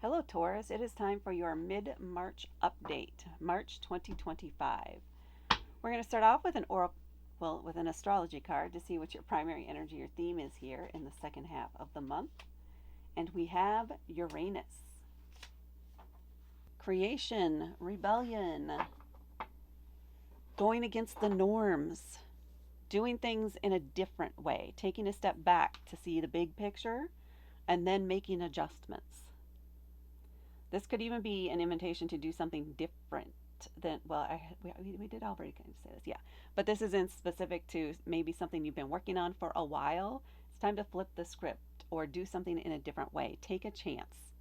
Hello, Taurus. It is time for your mid-March update, March 2025. We're going to start off with with an astrology card to see what your primary energy or theme is here in the second half of the month. And we have Uranus, creation, rebellion, going against the norms, doing things in a different way, taking a step back to see the big picture, and then making adjustments. This could even be an invitation to do something different than, well, we did already kind of say this, yeah. But this isn't specific to maybe something you've been working on for a while. It's time to flip the script or do something in a different way. Take a chance.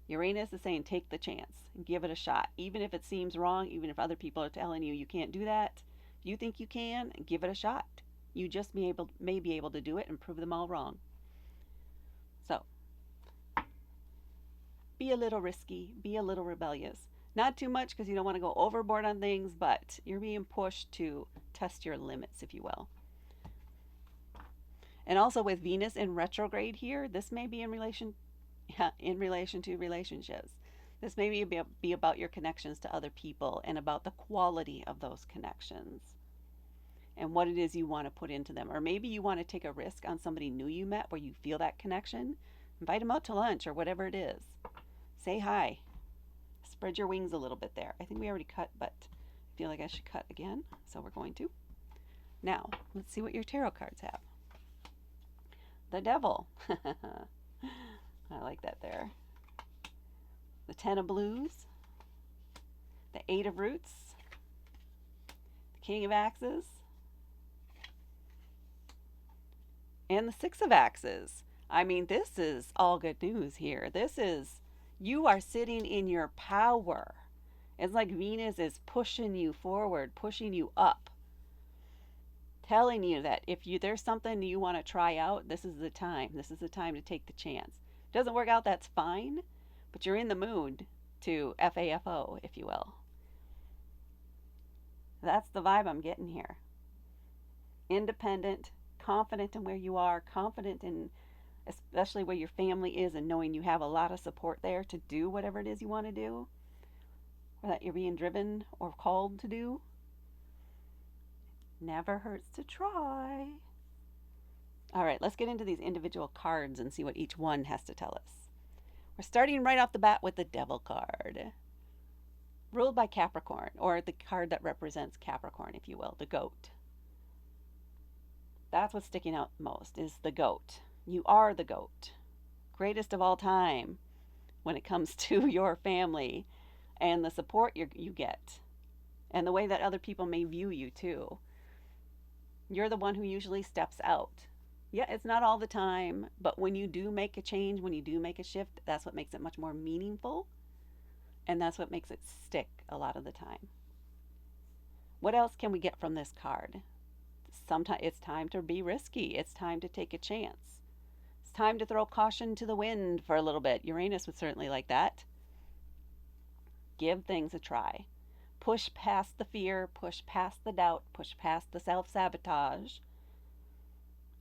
Uranus is saying take the chance, give it a shot. Even if it seems wrong, even if other people are telling you can't do that, if you think you can, give it a shot. You just may be able to do it and prove them all wrong. So, be a little risky, be a little rebellious. Not too much because you don't want to go overboard on things, but you're being pushed to test your limits, if you will. And also with Venus in retrograde here, this may be in relation to relationships. This may be about your connections to other people and about the quality of those connections and what it is you want to put into them. Or maybe you want to take a risk on somebody new you met where you feel that connection. Invite them out to lunch or whatever it is. Say hi. Spread your wings a little bit there. I think we already cut, but I feel like I should cut again, so we're going to. Now, let's see what your tarot cards have. The Devil. I like that there. The Ten of Blues. The Eight of Roots. The King of Axes. And the Six of Axes. I mean, this is all good news here. You are sitting in your power. It's like Venus is pushing you forward, pushing you up, telling you that if there's something you want to try out, this is the time. This is the time to take the chance. If it doesn't work out, that's fine, but you're in the mood to FAFO, if you will. That's the vibe I'm getting here. Independent, confident in where you are, confident in especially where your family is and knowing you have a lot of support there to do whatever it is you want to do or that you're being driven or called to do. Never hurts to try. All right, let's get into these individual cards and see what each one has to tell us. We're starting right off the bat with the Devil card. Ruled by Capricorn, or the card that represents Capricorn, if you will, the goat. That's what's sticking out most, is the goat. You are the goat, greatest of all time when it comes to your family and the support you get and the way that other people may view you too. You're the one who usually steps out. Yeah, it's not all the time, but when you do make a change, when you do make a shift, that's what makes it much more meaningful, and that's what makes it stick a lot of the time. What else can we get from this card? Sometimes it's time to be risky. It's time to take a chance. Time to throw caution to the wind for a little bit. Uranus would certainly like that. Give things a try. Push past the fear, push past the doubt, push past the self-sabotage,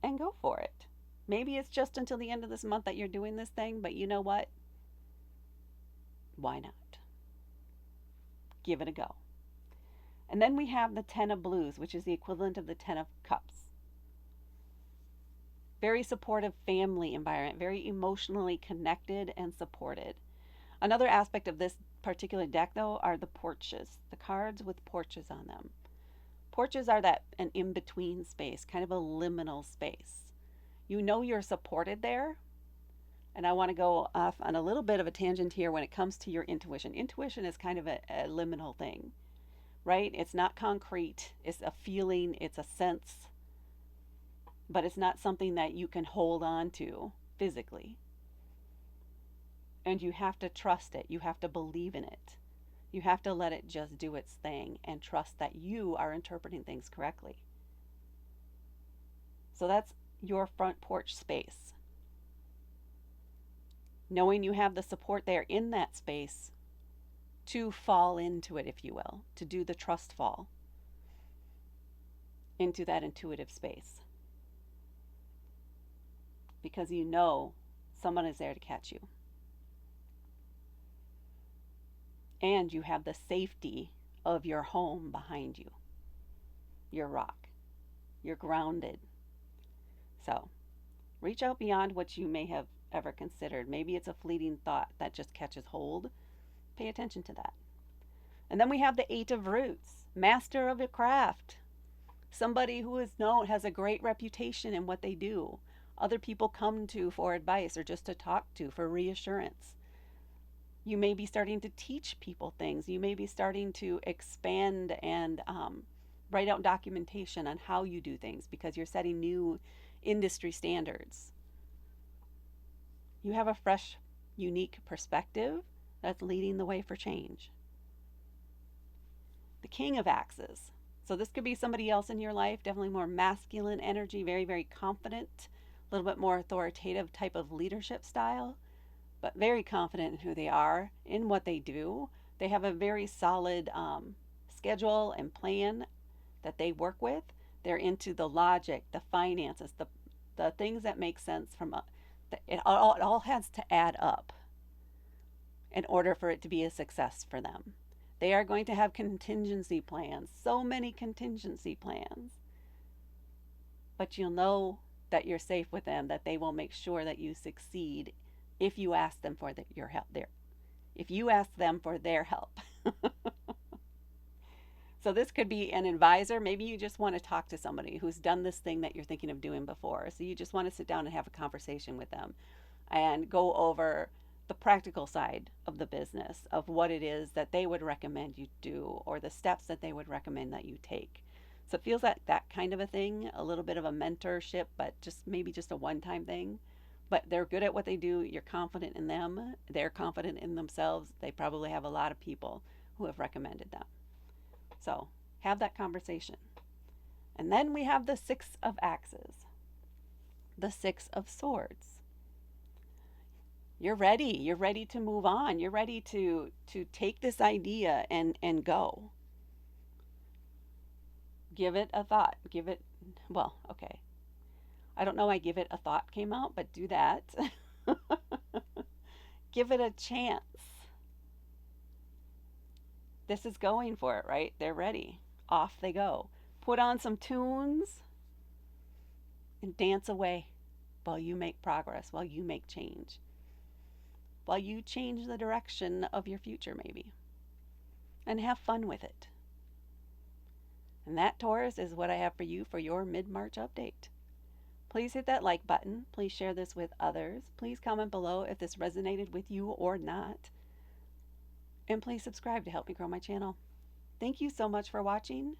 and go for it. Maybe it's just until the end of this month that you're doing this thing, but you know what? Why not? Give it a go. And then we have the Ten of Blues, which is the equivalent of the Ten of Cups. Very supportive family environment, very emotionally connected and supported. Another aspect of this particular deck, though, are the porches, the cards with porches on them. Porches are an in-between space, kind of a liminal space. You know you're supported there, and I want to go off on a little bit of a tangent here when it comes to your intuition. Intuition is kind of a liminal thing, right? It's not concrete, it's a feeling, it's a sense, but it's not something that you can hold on to physically. And you have to trust it. You have to believe in it. You have to let it just do its thing and trust that you are interpreting things correctly. So that's your front porch space. Knowing you have the support there in that space to fall into it, if you will, to do the trust fall into that intuitive space. Because you know someone is there to catch you. And you have the safety of your home behind you, your rock. You're grounded. So reach out beyond what you may have ever considered. Maybe it's a fleeting thought that just catches hold. Pay attention to that. And then we have the Eight of Roots, master of a craft. Somebody who is known, has a great reputation in what they do. Other people come to for advice or just to talk to for reassurance. You may be starting to teach people things. You may be starting to expand and write out documentation on how you do things because you're setting new industry standards. You have a fresh, unique perspective that's leading the way for change. The King of Axes. So this could be somebody else in your life, definitely more masculine energy, very, very confident, a little bit more authoritative type of leadership style, but very confident in who they are, in what they do. They have a very solid schedule and plan that they work with. They're into the logic, the finances, the things that make sense from it all has to add up in order for it to be a success for them. They are going to have contingency plans, so many contingency plans. But you'll know that you're safe with them, that they will make sure that you succeed if you ask them for your help there. If you ask them for their help. So this could be an advisor. Maybe you just want to talk to somebody who's done this thing that you're thinking of doing before. So you just want to sit down and have a conversation with them and go over the practical side of the business, of what it is that they would recommend you do or the steps that they would recommend that you take. So it feels like that kind of a thing, a little bit of a mentorship, but maybe just a one-time thing. But they're good at what they do. You're confident in them. They're confident in themselves. They probably have a lot of people who have recommended them. So have that conversation. And then we have the Six of Axes, the Six of Swords. You're ready. You're ready to move on. You're ready to take this idea and go. Give it a thought. Okay. I don't know why give it a thought came out, but do that. Give it a chance. This is going for it, right? They're ready. Off they go. Put on some tunes and dance away while you make progress, while you make change, while you change the direction of your future, maybe. And have fun with it. And that, Taurus, is what I have for you for your mid-March update. Please hit that like button. Please share this with others. Please comment below if this resonated with you or not. And please subscribe to help me grow my channel. Thank you so much for watching,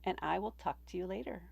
and I will talk to you later.